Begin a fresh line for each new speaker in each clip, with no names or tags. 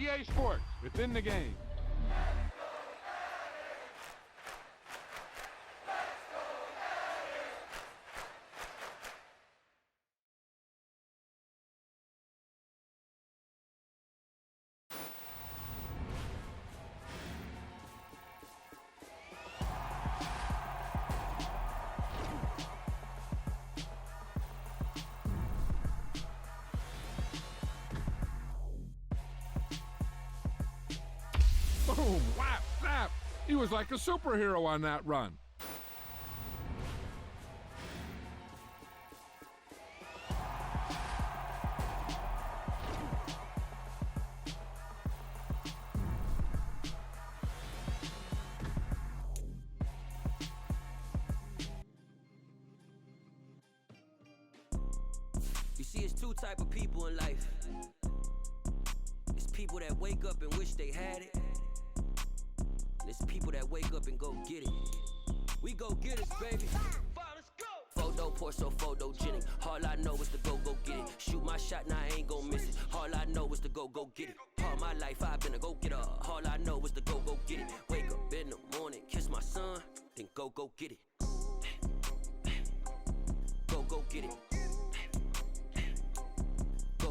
EA Sports, within the game. Boom, whap, snap. He was like a superhero on that run.
You see, it's two type of people in life. It's people that wake up and wish they had it. And it's people that wake up and go get it. We go get it, baby. Photo pour so photogenic. All I know is to go get it. Shoot my shot, now I ain't gon' miss it. All I know is to go get it. All my life I've been a go getter. All I know is to go get it. Wake up in the morning, kiss my son, then go get it. Go get it.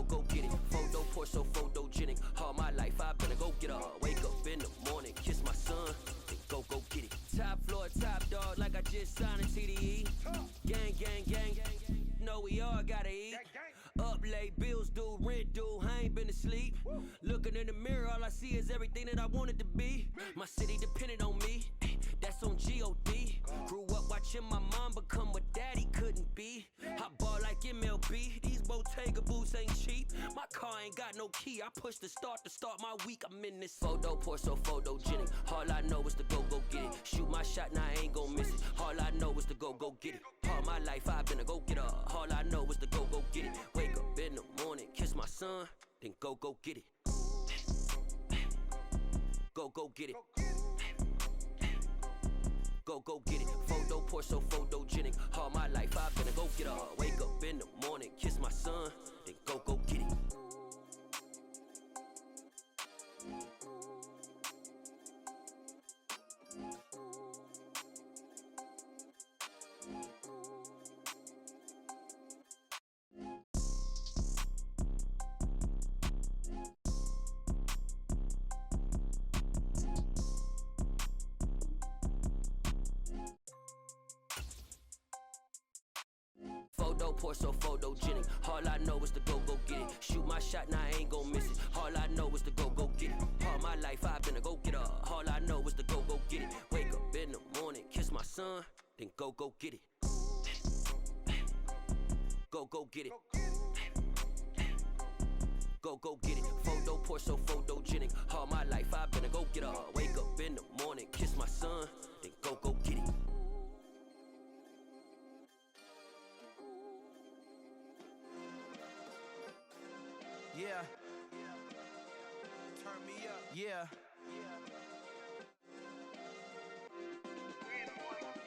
Go get it. Photo pour so photogenic. All my life I've been a go getter. Wake up in the morning, kiss my son, then go get it. Top floor, top dog, like I just signed a TDE. Gang. Know we all gotta eat. Up late, bills due, rent due, I ain't been asleep. Looking in the mirror, all I see is everything that I wanted to be. My city depended on me, that's on G.O.D. Grew up watching my mom become what daddy couldn't be. I ball like MLB, these Bottega boots ain't cheap. My car ain't got no key, I push the start to start my week. I'm in this photo pour so photogenic. All I know is to go get it. Shoot my shot, now I ain't gon' miss it. All I know is to go get it. All my life I've been a go getter. All I know is to go get it. Wake up in the morning, kiss my son, then go get it. Go get it. Go get it. Photo pour so photogenic. All my life I've been a go getter. Wake up in the morning, kiss my son, then go get it. Photo pour so photogenic. All I know is to go get it. Shoot my shot, now I ain't gon' miss it. All I know is to go get it. All my life I've been a go getter. All I know is to go get it. Wake up in the morning, kiss my son, then go get it. Go get it. Go get it. Photo pour so photogenic. All my life I've been a go getter. Wake up in the morning, kiss my son, then go get it.
Yeah. Turn me up. Yeah.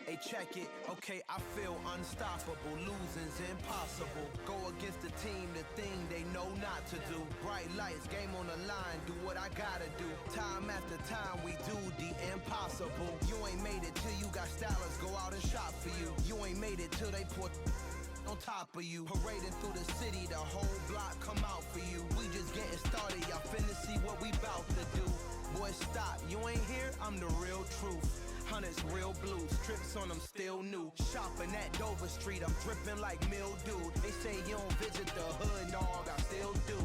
Hey, check it. Okay, I feel unstoppable. Losing's impossible. Go against the team, the thing they know not to do. Bright lights, game on the line. Do what I gotta do. Time after time, we do the impossible. You ain't made it till you got stylists go out and shop for you. You ain't made it till they put on top of you. Parading through the city, the whole block come out for you. We just getting started, y'all finna see what we bout to do. Boy, stop, you ain't here, I'm the real truth. Hunters real blue, strips on them still new. Shopping at Dover Street, I'm dripping like mildew. They say you don't visit the hood, dog, I still do.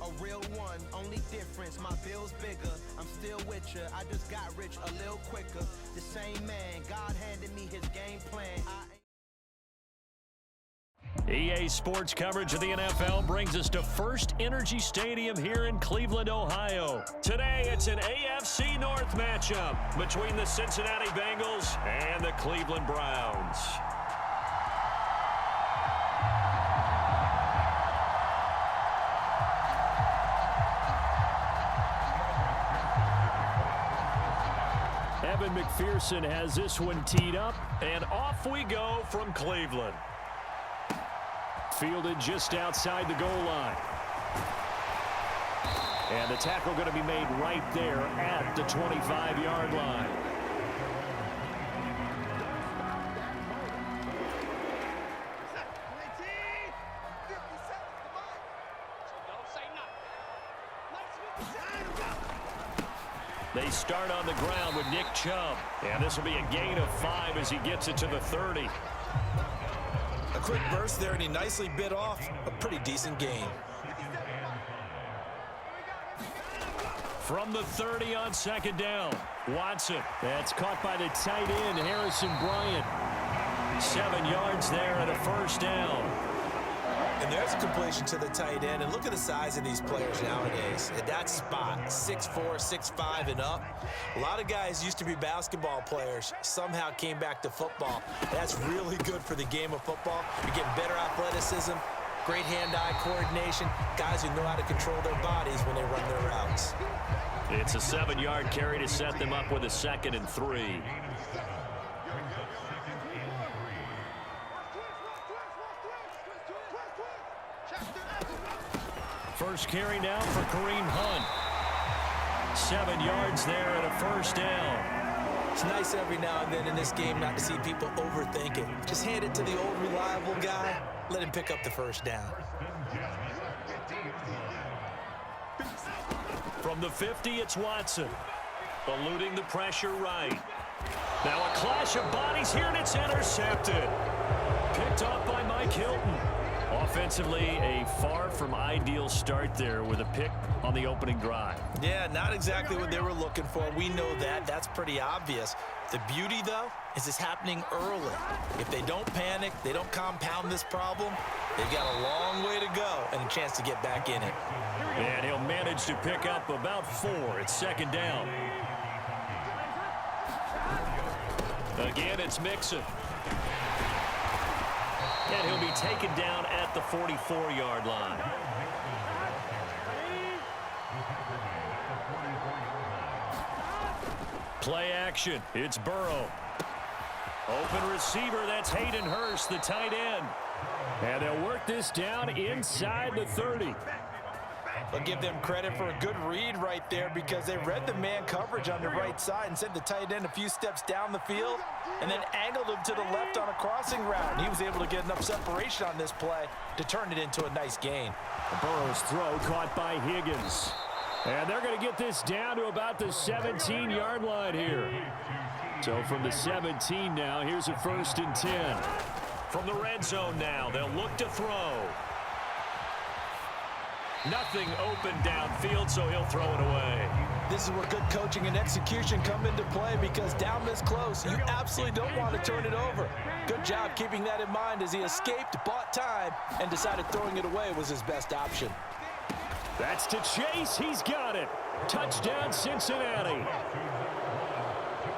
A real one, only difference, my bill's bigger. I'm still with ya, I just got rich a little quicker. The same man, God handed me his game plan.
EA Sports coverage of the NFL brings us to First Energy Stadium here in Cleveland, Ohio. Today, it's an AFC North matchup between the Cincinnati Bengals and the Cleveland Browns. Evan McPherson has this one teed up, and off we go from Cleveland. Fielded just outside the goal line. And the tackle going to be made right there at the 25-yard line. They start on the ground with Nick Chubb. And this will be a gain of 5 as he gets it to the 30.
A quick burst there, and he nicely bit off a pretty decent gain.
From the 30 on second down, Watson. That's caught by the tight end, Harrison Bryant. 7 yards there and a first down.
And there's a completion to the tight end. And look at the size of these players nowadays. At that spot, 6'4", 6'5", and up. A lot of guys used to be basketball players, somehow came back to football. That's really good for the game of football. You're getting better athleticism, great hand-eye coordination, guys who know how to control their bodies when they run their routes.
It's a 7-yard carry to set them up with a 2nd and 3. First carry now for Kareem Hunt. 7 yards there and a first down.
It's nice every now and then in this game not to see people overthink it. Just hand it to the old reliable guy. Let him pick up the first down.
From the 50, it's Watson. Eluding the pressure right. Now a clash of bodies here, and it's intercepted. Picked off by Mike Hilton. Offensively, a far from ideal start there with a pick on the opening drive.
Yeah, not exactly what they were looking for. We know that. That's pretty obvious. The beauty, though, is it's happening early. If they don't panic, they don't compound this problem, they've got a long way to go and a chance to get back in it.
And he'll manage to pick up about 4. It's second down. Again, it's Mixon. And he'll be taken down at the 44-yard line. Play action. It's Burrow. Open receiver. That's Hayden Hurst, the tight end. And they'll work this down inside the 30.
I'll give them credit for a good read right there because they read the man coverage on the right side and sent the tight end a few steps down the field and then angled him to the left on a crossing route. And he was able to get enough separation on this play to turn it into a nice gain.
Burrow's throw caught by Higgins. And they're going to get this down to about the 17-yard line here. So from the 17 now, here's a 1st and 10. From the red zone now, they'll look to throw. Nothing open downfield, so he'll throw it away.
This is where good coaching and execution come into play because down this close, you absolutely don't want to turn it over. Good job keeping that in mind as he escaped, bought time, and decided throwing it away was his best option.
That's to Chase. He's got it. Touchdown, Cincinnati.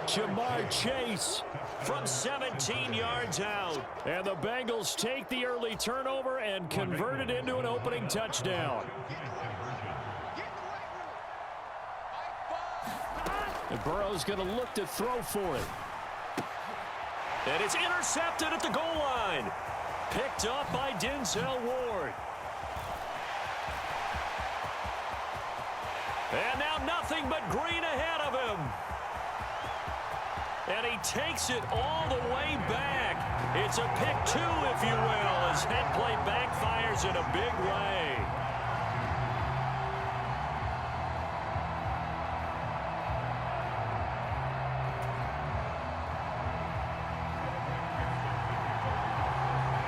Jamar Chase from 17 yards out. And the Bengals take the early turnover and convert it into an opening touchdown. And Burrow's going to look to throw for it. And it's intercepted at the goal line. Picked up by Denzel Ward. And now nothing but green ahead of him. And he takes it all the way back. It's a pick 2, if you will, as head play backfires in a big way.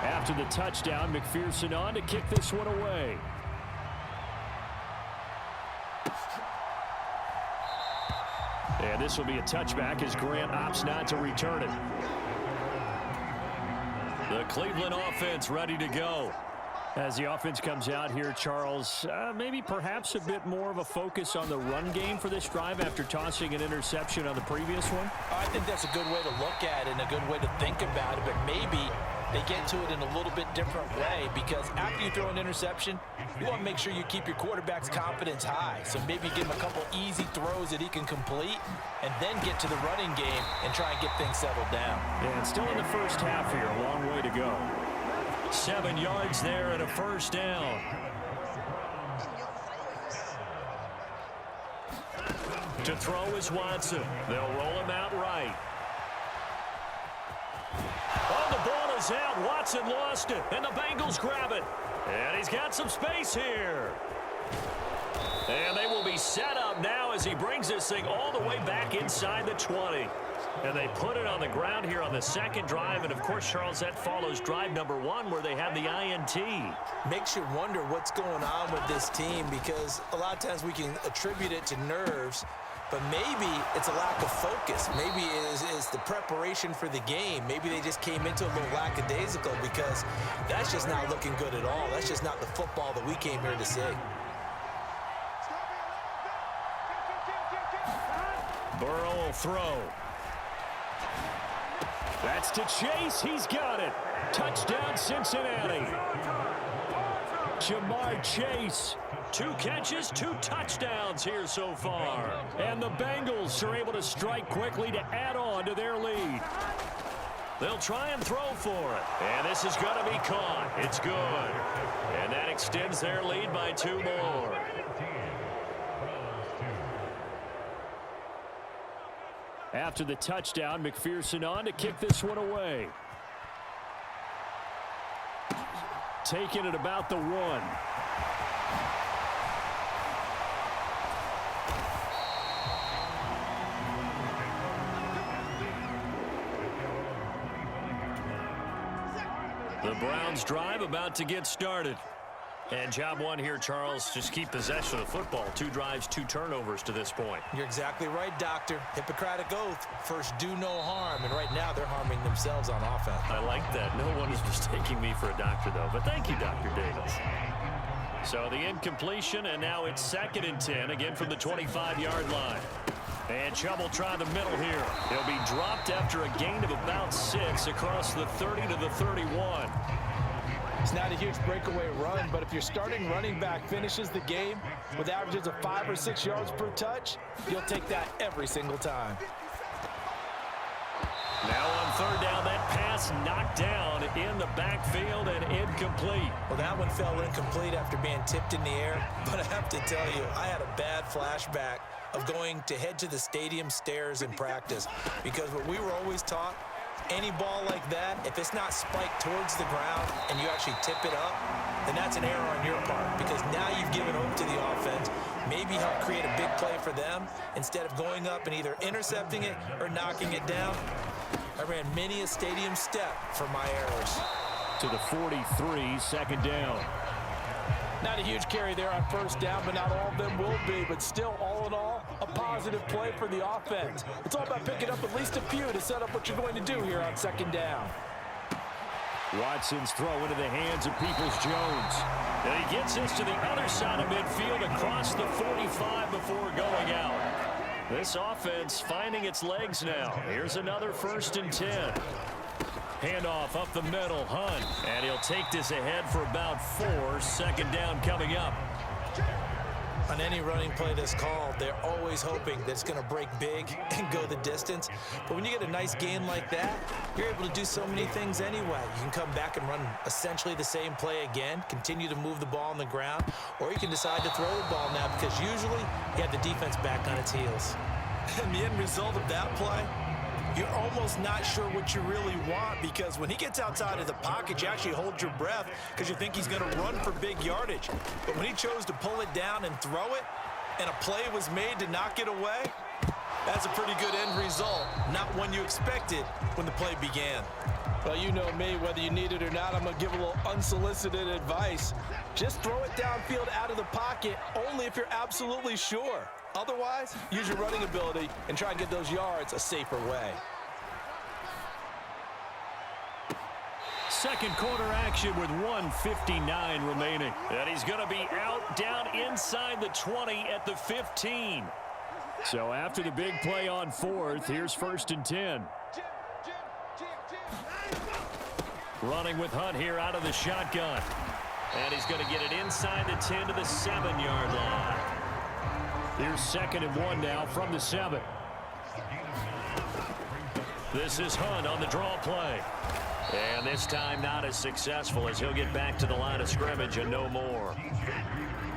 After the touchdown, McPherson on to kick this one away. And this will be a touchback as Grant opts not to return it. The Cleveland offense ready to go. As the offense comes out here, Charles, maybe perhaps a bit more of a focus on the run game for this drive after tossing an interception on the previous one?
I think that's a good way to look at it and a good way to think about it, but maybe they get to it in a little bit different way because after you throw an interception, you want to make sure you keep your quarterback's confidence high. So maybe give him a couple easy throws that he can complete and then get to the running game and try and get things settled down.
And still in the first half here, a long way to go. 7 yards there and a first down. To throw is Watson. They'll roll him out right. Oh, the ball is out. Watson lost it, and the Bengals grab it. And he's got some space here. And they will be set up now as he brings this thing all the way back inside the 20. And they put it on the ground here on the second drive. And, of course, Charles, that follows drive number 1 where they have the INT.
Makes you wonder what's going on with this team, because a lot of times we can attribute it to nerves, but maybe it's a lack of focus. Maybe it is the preparation for the game. Maybe they just came into a little lackadaisical, because that's just not looking good at all. That's just not the football that we came here to see.
Burrow will throw. That's to Chase. He's got it. Touchdown, Cincinnati. Jamar Chase. 2 catches, 2 touchdowns here so far. And the Bengals are able to strike quickly to add on to their lead. They'll try and throw for it. And this is going to be caught. It's good. And that extends their lead by 2 more. After the touchdown, McPherson on to kick this one away. Taking it about the 1. The Browns drive about to get started. And job 1 here, Charles, just keep possession of the football. 2 drives, 2 turnovers to this point.
You're exactly right, Doctor. Hippocratic oath. First, do no harm. And right now, they're harming themselves on offense.
I like that. No one is mistaking me for a doctor, though. But thank you, Dr. Davis. So the incompletion, and now it's 2nd and 10, again from the 25-yard line. And Chubb will try the middle here. He'll be dropped after a gain of about 6 across the 30 to the 31.
It's not a huge breakaway run, but if your starting running back finishes the game with averages of 5 or 6 yards per touch, you'll take that every single time.
Now on 3rd down, that pass knocked down in the backfield and incomplete.
Well, that one fell incomplete after being tipped in the air. But I have to tell you, I had a bad flashback of going to head to the stadium stairs in practice, because what we were always taught, any ball like that, if it's not spiked towards the ground and you actually tip it up, then that's an error on your part, because now you've given hope to the offense, maybe help create a big play for them instead of going up and either intercepting it or knocking it down. I ran many a stadium step for my errors.
To the 43, 2nd down.
Not a huge carry there on 1st down, but not all of them will be. But still, all in all, a positive play for the offense. It's all about picking up at least a few to set up what you're going to do here on 2nd down.
Watson's throw into the hands of Peoples-Jones. And he gets this to the other side of midfield across the 45 before going out. This offense finding its legs now. Here's another 1st and 10. Handoff up the middle, Hunt. And he'll take this ahead for about 4. 2nd down coming up.
On any running play that's called, they're always hoping that it's going to break big and go the distance. But when you get a nice gain like that, you're able to do so many things anyway. You can come back and run essentially the same play again, continue to move the ball on the ground, or you can decide to throw the ball now, because usually you have the defense back on its heels. And the end result of that play, you're almost not sure what you really want, because when he gets outside of the pocket, you actually hold your breath because you think he's going to run for big yardage. But when he chose to pull it down and throw it, and a play was made to knock it away, that's a pretty good end result. Not one you expected when the play began.
Well, you know me, whether you need it or not, I'm going to give a little unsolicited advice. Just throw it downfield out of the pocket, only if you're absolutely sure. Otherwise, use your running ability and try and get those yards a safer way.
2nd quarter action with 1:59 remaining. And he's going to be out down inside the 20 at the 15. So after the big play on 4th, here's 1st and 10. Running with Hunt here out of the shotgun. And he's going to get it inside the 10 to the 7-yard line. Here's 2nd and 1 now from the 7. This is Hunt on the draw play. And this time not as successful, as he'll get back to the line of scrimmage and no more.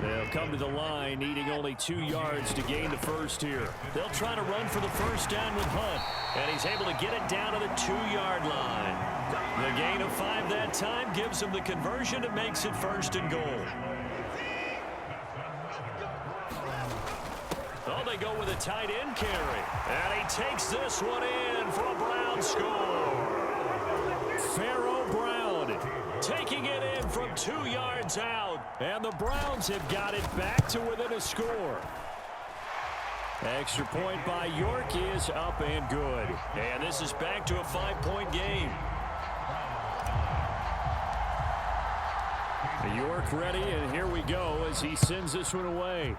They'll come to the line, needing only 2 yards to gain the first here. They'll try to run for the first down with Hunt, and he's able to get it down to the 2-yard line. The gain of 5 that time gives him the conversion and makes it first and goal. Oh, they go with a tight end carry, and he takes this one in for a Brown score. Pharaoh Brown taking it in from 2 yards out, and the Browns have got it back to within a score. Extra point by York is up and good, and this is back to a 5-point game. York ready, and here we go as he sends this one away.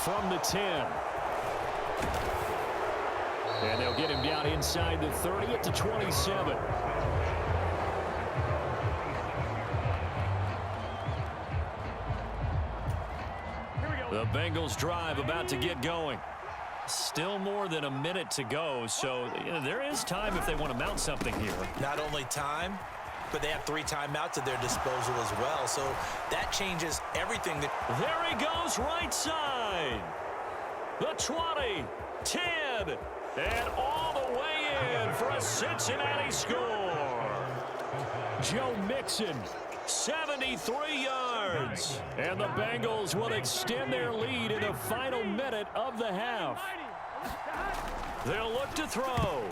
From the 10. And they'll get him down inside the 30 at the 27. The Bengals drive about to get going. Still more than a minute to go, so there is time if they want to mount something here.
Not only time, but they have 3 timeouts at their disposal as well, so that changes everything.
There he goes, right side. The 20, 10, and all the way in for a Cincinnati score. Joe Mixon, 73 yards. And the Bengals will extend their lead in the final minute of the half. They'll look to throw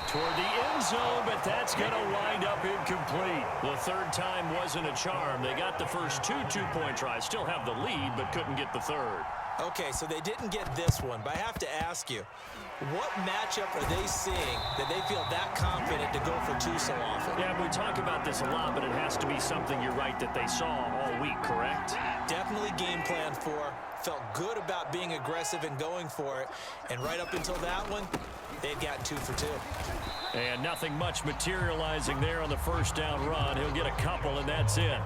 toward the end zone, but that's going to wind up incomplete. The third time wasn't a charm. They got the first 2 two-point tries, still have the lead, but couldn't get the third.
Okay, so they didn't get this one, but I have to ask you, what matchup are they seeing that they feel that confident to go for 2 so often?
Yeah, we talk about this a lot, but it has to be something, you're right, that they saw all week, correct?
Definitely game plan for. Felt good about being aggressive and going for it. And right up until that one, they've gotten 2 for 2.
And nothing much materializing there on the first down run. He'll get a couple, and that's it.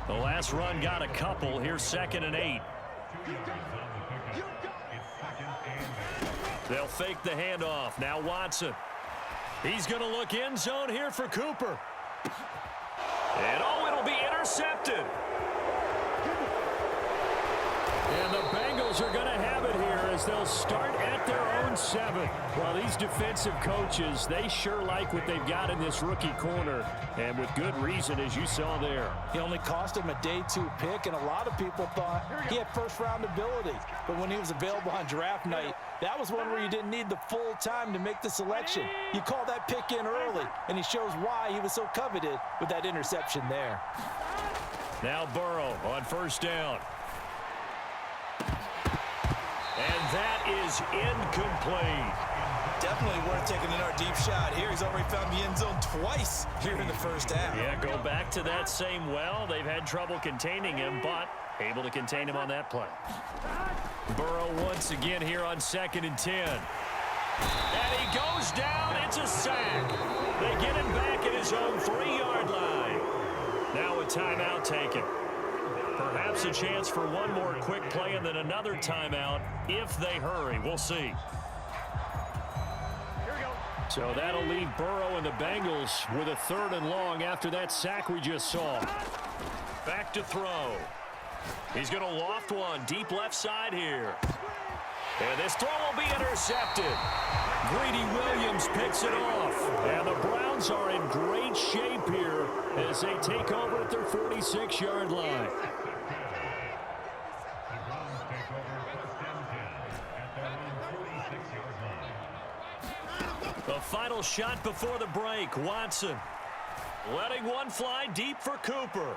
The last run got a couple. Here's 2nd and 8. They'll fake the handoff. Now Watson. He's going to look end zone here for Cooper. And it'll be intercepted. And the Bengals are going to have it here as they'll start at their own 7. Well, these defensive coaches, they sure like what they've got in this rookie corner, and with good reason, as you saw there.
He only cost him a day 2 pick, and a lot of people thought he had first-round ability. But when he was available on draft night, that was one where you didn't need the full time to make the selection. You call that pick in early, and he shows why he was so coveted with that interception there.
Now Burrow on first down. And that is incomplete.
Definitely worth taking another deep shot here. He's already found the end zone twice here in the first half.
Yeah, go back to that same well. They've had trouble containing him, but able to contain him on that play. Burrow once again here on 2nd and 10. And he goes down. It's a sack. They get him back at his own 3-yard line. Now a timeout taken. Perhaps a chance for one more quick play and then another timeout if they hurry. We'll see. So that'll leave Burrow and the Bengals with a 3rd and long after that sack we just saw. Back to throw. He's going to loft one deep left side here. And this throw will be intercepted. Greedy Williams picks it off. And the Browns are in great shape here as they take over at their 46-yard line. The final shot before the break. Watson letting one fly deep for Cooper.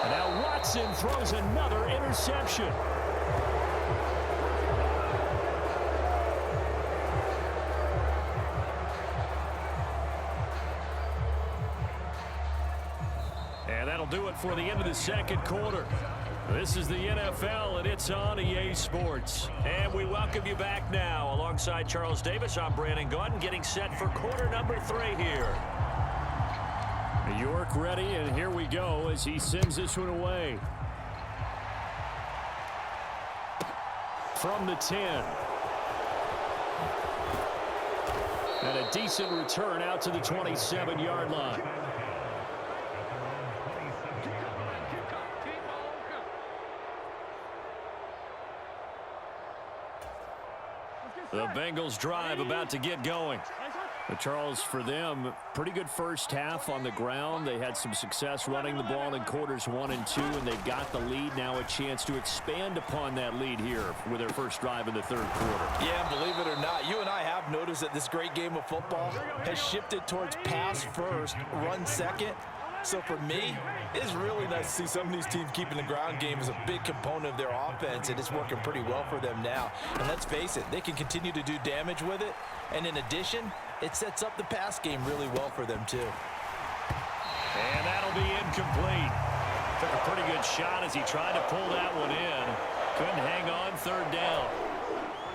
And now Watson throws another interception. And that'll do it for the end of the 2nd quarter. This is the NFL, and it's on EA Sports. And we welcome you back now. Alongside Charles Davis, I'm Brandon Gaudin, getting set for quarter number 3 here. York ready, and here we go as he sends this one away. From the 10. And a decent return out to the 27-yard line. Bengals drive about to get going. But Charles, for them, pretty good first half on the ground. They had some success running the ball in quarters 1 and 2, and they've got the lead. Now a chance to expand upon that lead here with their first drive in the third quarter.
Yeah, believe it or not, you and I have noticed that this great game of football has shifted towards pass first, run second. So for me, it's really nice to see some of these teams keeping the ground game as a big component of their offense, and it's working pretty well for them now. And let's face it, they can continue to do damage with it. And in addition, it sets up the pass game really well for them too.
And that'll be incomplete. Took a pretty good shot as he tried to pull that one in. Couldn't hang on, third down.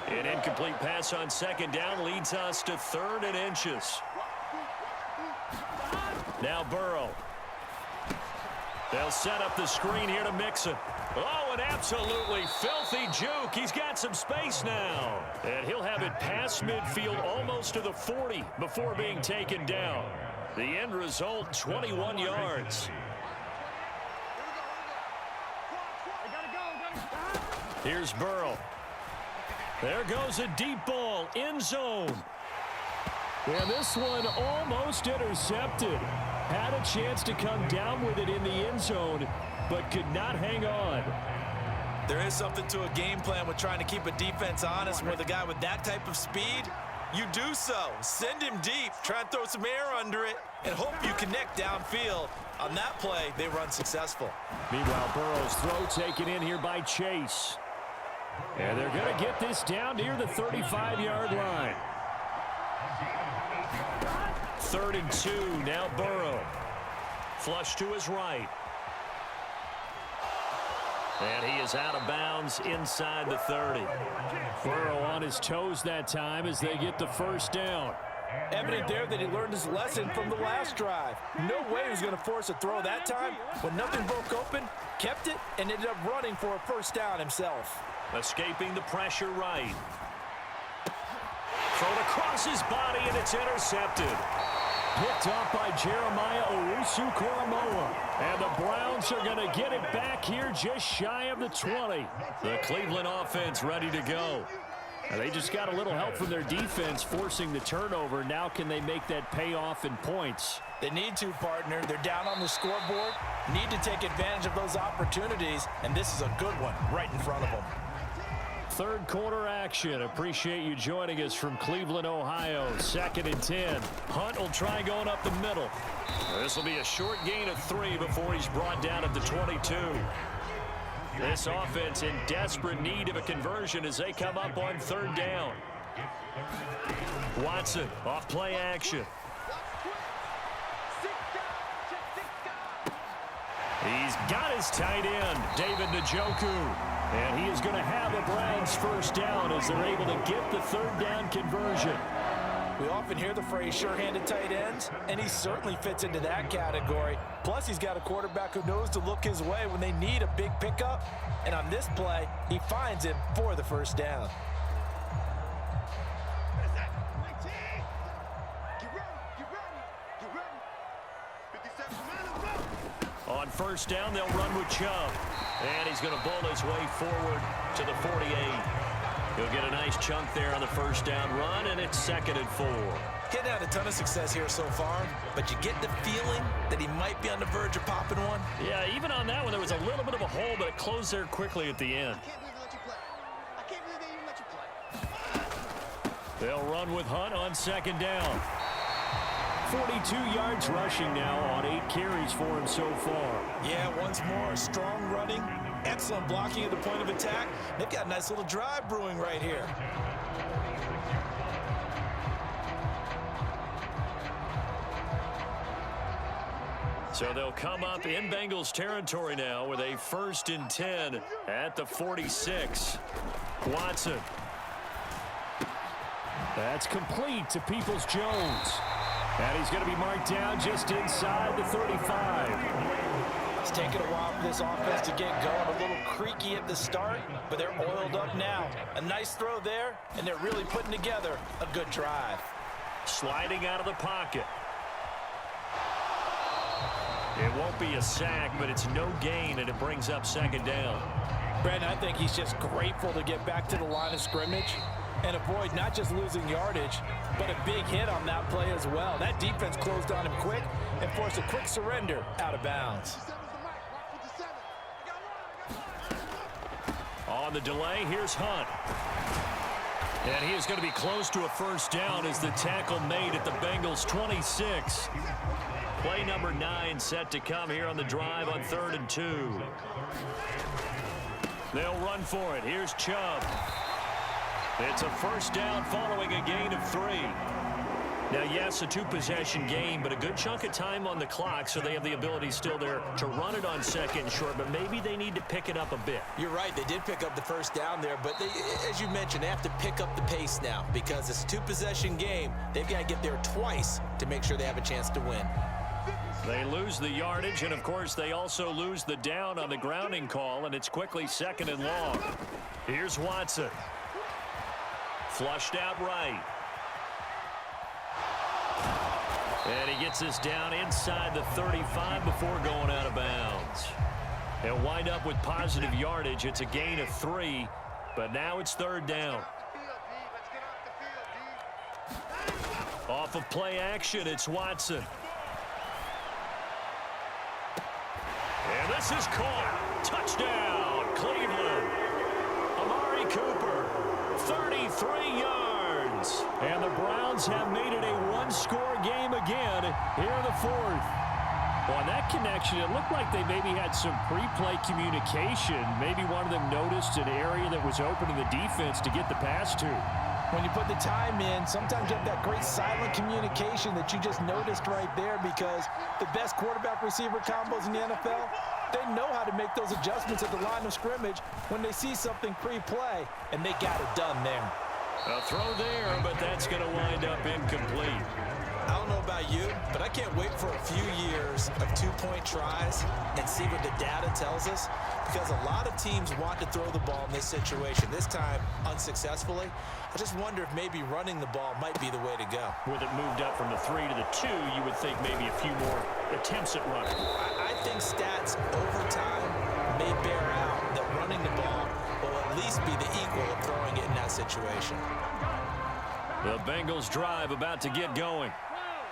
An incomplete pass on second down leads us to 3rd and inches. Now Burrow. They'll set up the screen here to Mixon. Oh, an absolutely filthy juke. He's got some space now. And he'll have it past midfield almost to the 40 before being taken down. The end result, 21 yards. Here's Burrow. There goes a deep ball, end zone.
And this one almost intercepted. Had a chance to come down with it in the end zone, but could not hang on.
There is something to a game plan with trying to keep a defense honest. With a guy with that type of speed, you do so. Send him deep, try and throw some air under it, and hope you connect downfield. On that play, they run successful.
Meanwhile, Burrow's throw taken in here by Chase. And they're going to get this down near the 35-yard line.
3rd and 2, now Burrow. Flush to his right. And he is out of bounds inside the 30.
Burrow on his toes that time as they get the first down.
Evident there that he learned his lesson from the last drive. No way he was going to force a throw that time. When nothing broke open, kept it, and ended up running for a first down himself.
Escaping the pressure right. Thrown across his body, and it's intercepted.
Picked off by Jeremiah Owusu-Koramoah. And the Browns are going to get it back here just shy of the 20.
The Cleveland offense ready to go.
And they just got a little help from their defense forcing the turnover. Now can they make that pay off in points?
They need to, partner. They're down on the scoreboard. Need to take advantage of those opportunities, and this is a good one right in front of them.
Third quarter action. Appreciate you joining us from Cleveland, Ohio. 2nd and 10.
Hunt will try going up the middle. This will be a short gain of 3 before he's brought down at the 22. This offense in desperate need of a conversion as they come up on 3rd down. Watson off play action. He's got his tight end, David Njoku.
And he is going to have the Browns first down as they're able to get the 3rd down conversion.
We often hear the phrase sure-handed tight ends, and he certainly fits into that category. Plus, he's got a quarterback who knows to look his way when they need a big pickup. And on this play, he finds him for the first down.
On first down, they'll run with Chubb. And he's going to bowl his way forward to the 48. He'll get a nice chunk there on the first down run, and it's 2nd and 4.
He's had a ton of success here so far, but you get the feeling that he might be on the verge of popping one.
Yeah, even on that one, there was a little bit of a hole, but it closed there quickly at the end.
They'll run with Hunt on 2nd down. 42 yards rushing now on 8 carries for him so far.
Yeah, once more, strong running, excellent blocking at the point of attack. They've got a nice little drive brewing right here.
So they'll come up in Bengals territory now with a 1st and 10 at the 46. Watson.
That's complete to Peoples-Jones. And he's going to be marked down just inside the 35.
It's taken a while for this offense to get going. A little creaky at the start, but they're oiled up now. A nice throw there, and they're really putting together a good drive.
Sliding out of the pocket. It won't be a sack, but it's no gain, and it brings up 2nd down.
Brandon, I think he's just grateful to get back to the line of scrimmage. and avoid not just losing yardage, but a big hit on that play as well. That defense closed on him quick and forced a quick surrender out of bounds.
On the delay, here's Hunt. And he is going to be close to a first down as the tackle made at the Bengals' 26. Play number 9 set to come here on the drive on 3rd and 2. They'll run for it. Here's Chubb. It's a first down following a gain of 3. Now, yes, a 2-possession game, but a good chunk of time on the clock, so they have the ability still there to run it on 2nd and short, but maybe they need to pick it up a bit.
You're right. They did pick up the first down there, but they, as you mentioned, they have to pick up the pace now because it's a 2-possession game. They've got to get there twice to make sure they have a chance to win.
They lose the yardage, and, of course, they also lose the down on the grounding call, and it's quickly 2nd and long. Here's Watson. Flushed out right. And he gets this down inside the 35 before going out of bounds. He'll wind up with positive yardage. It's a gain of 3, but now it's 3rd down. Off of play action, it's Watson. And this is caught. Touchdown, Cleveland. Amari Cooper, 33 yards. And the Browns have made it a one-score game again here in the 4th. On that connection, it looked like they maybe had some pre-play communication. Maybe one of them noticed an area that was open in the defense to get the pass to.
When you put the time in, sometimes you have that great silent communication that you just noticed right there, because the best quarterback-receiver combos in the NFL, they know how to make those adjustments at the line of scrimmage when they see something pre-play, and they got it done there.
A throw there, but that's going to wind up incomplete.
I don't know about you, but I can't wait for a few years of 2-point tries and see what the data tells us, because a lot of teams want to throw the ball in this situation, this time unsuccessfully. I just wonder if maybe running the ball might be the way to go.
With it moved up from the 3 to the 2, you would think maybe a few more attempts at running.
I think stats over time may bear out that running the ball will at least be the equal of throwing it in that situation.
The Bengals drive about to get going.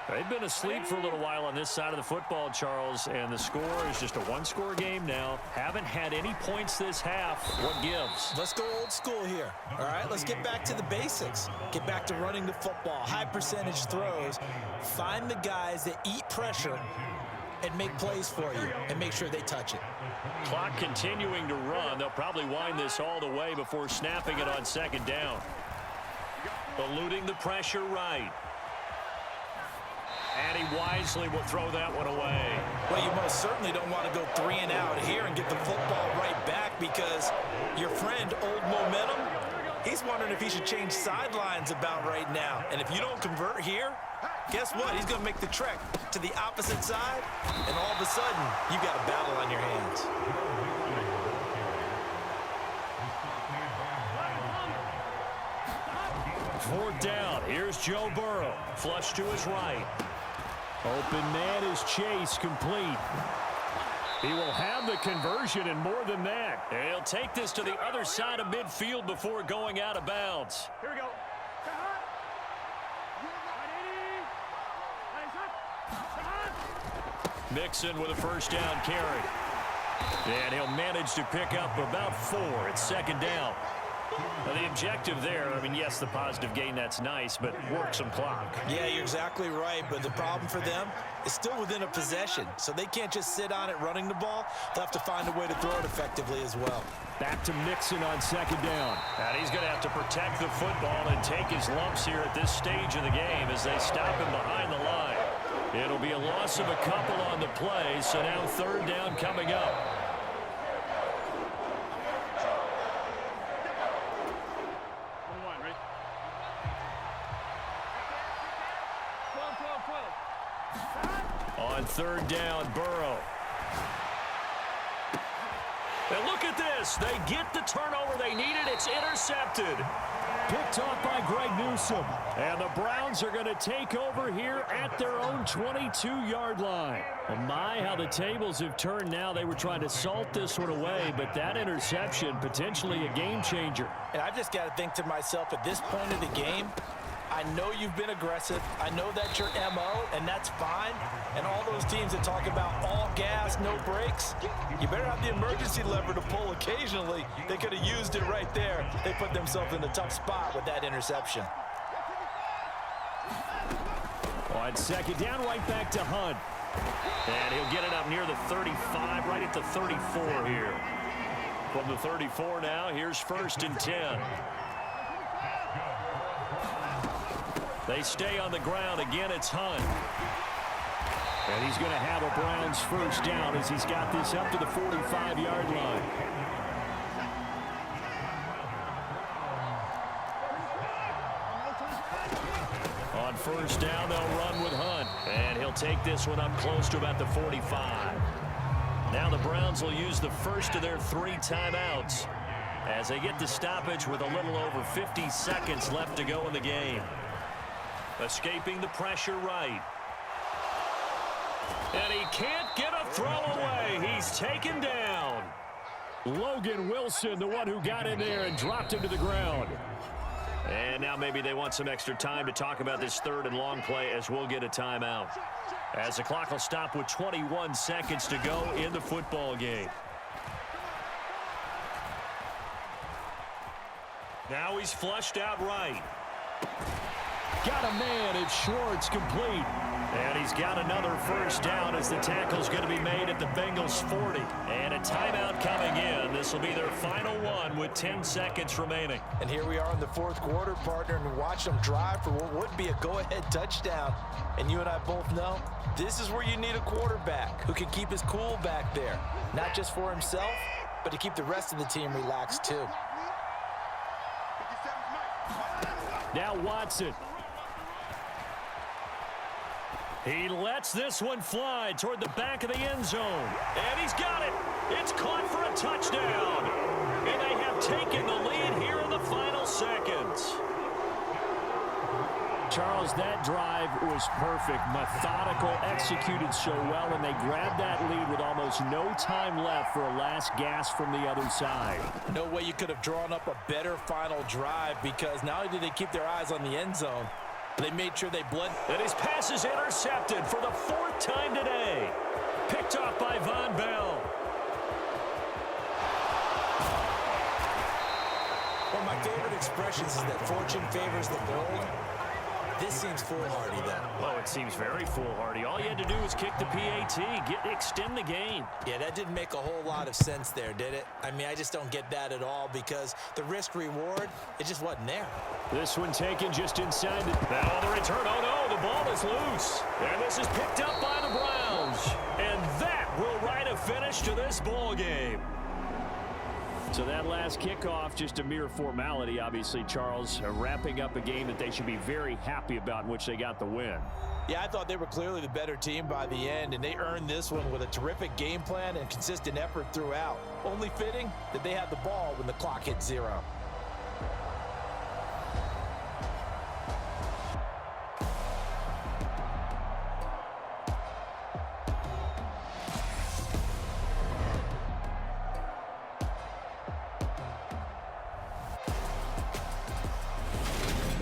They've been asleep for a little while on this side of the football, Charles, and the score is just a one-score game now. Haven't had any points this half. What gives?
Let's go old school here. All right, let's get back to the basics. Get back to running the football, high percentage throws. Find the guys that eat pressure and make plays for you and make sure they touch it.
Clock continuing to run. They'll probably wind this all the way before snapping it on 2nd down. Eluding the pressure right. And he wisely will throw that one away.
Well, you most certainly don't want to go 3 and out here and get the football right back, because your friend, Old Momentum, he's wondering if he should change sidelines about right now. And if you don't convert here, guess what? He's going to make the trek to the opposite side, and all of a sudden, you've got a battle on your hands.
Fourth down. Here's Joe Burrow. Flush to his right.
Open man is Chase, complete. He will have the conversion and more than that.
And he'll take this to the other side of midfield before going out of bounds.
Here we go.
Mixon with a first down carry. And he'll manage to pick up about 4 at 2nd down. Now, the objective there, I mean, yes, the positive gain, that's nice, but work some clock.
Yeah, you're exactly right, but the problem for them is still within a possession, so they can't just sit on it running the ball. They'll have to find a way to throw it effectively as well.
Back to Mixon on 2nd down.
And he's going to have to protect the football and take his lumps here at this stage of the game as they stop him behind the line. It'll be a loss of a couple on the play, so now 3rd down coming up. On 3rd down, Burrow. And look at this. They get the turnover they needed. It's intercepted.
Picked off by Greg Newsome. And the Browns are going to take over here at their own 22-yard line. Oh my, how the tables have turned now. They were trying to salt this one away, but that interception, potentially a game changer.
And I've just got to think to myself, at this point of the game, I know you've been aggressive. I know that's your MO, and that's fine. And all those teams that talk about all gas, no brakes, you better have the emergency lever to pull occasionally. They could have used it right there. They put themselves in a tough spot with that interception.
On second down, right back to Hunt.
And he'll get it up near the 35, right at the 34 here. From the 34 now, here's 1st and 10. They stay on the ground. Again, it's Hunt.
And he's going to have a Browns first down as he's got this up to the 45-yard line. On first down, they'll run with Hunt. And he'll take this one up close to about the 45. Now the Browns will use the first of their 3 timeouts as they get the stoppage with a little over 50 seconds left to go in the game. Escaping the pressure right. And he can't get a throw away. He's taken down. Logan Wilson, the one who got in there and dropped him to the ground. And now maybe they want some extra time to talk about this 3rd and long play as we'll get a timeout. As the clock will stop with 21 seconds to go in the football game. Now he's flushed out right. Got a man. It's Schwartz, complete. And he's got another first down as the tackle's going to be made at the Bengals 40. And a timeout coming in. This will be their final one with 10 seconds remaining.
And here we are in the 4th quarter, partner, and watch them drive for what would be a go-ahead touchdown. And you and I both know this is where you need a quarterback who can keep his cool back there. Not just for himself, but to keep the rest of the team relaxed too.
Now Watson. He lets this one fly toward the back of the end zone. And he's got it. It's caught for a touchdown. And they have taken the lead here in the final seconds. Charles, that drive was perfect. Methodical, executed so well, and they grabbed that lead with almost no time left for a last gasp from the other side.
No way you could have drawn up a better final drive, because not only did they keep their eyes on the end zone, they made sure they bled.
And his pass is intercepted for the 4th time today. Picked off by Von Bell.
One of my favorite expressions is that fortune favors the bold. This seems foolhardy, though.
Oh, it seems very foolhardy. All you had to do was kick the PAT, extend the game.
Yeah, that didn't make a whole lot of sense there, did it? I mean, I just don't get that at all, because the risk-reward, it just wasn't there.
This one taken just inside the... Now the return. Oh, no, the ball is loose. And this is picked up by the Browns. And that will write a finish to this ball game. So that last kickoff, just a mere formality, obviously, Charles, wrapping up a game that they should be very happy about, in which they got the win.
Yeah, I thought they were clearly the better team by the end, and they earned this one with a terrific game plan and consistent effort throughout. Only fitting that they had the ball when the clock hit 0.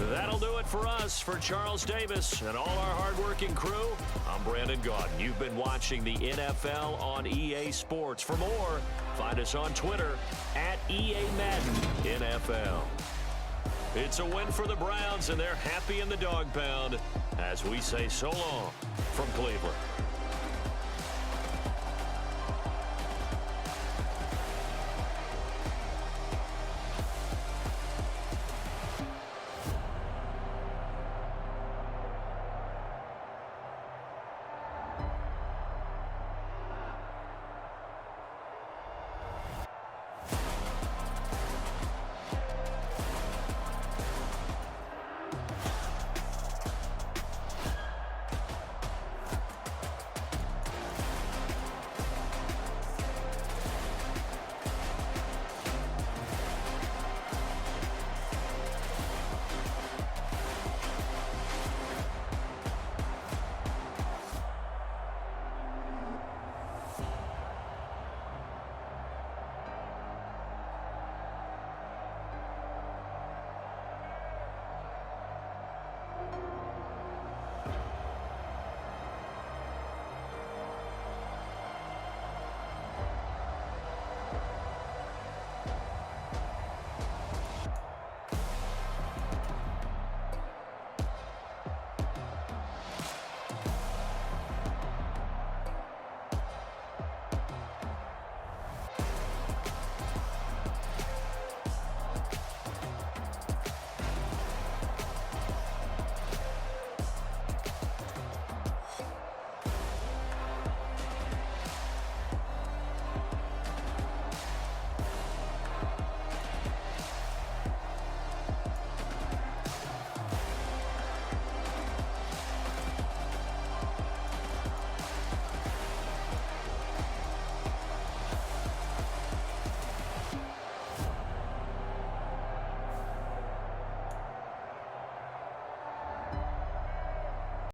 That'll do it for us. For Charles Davis and all our hard-working crew, I'm Brandon Gaudin. You've been watching the NFL on EA Sports. For more, find us on Twitter at EA Madden NFL. It's a win for the Browns, and they're happy in the dog pound as we say so long from Cleveland.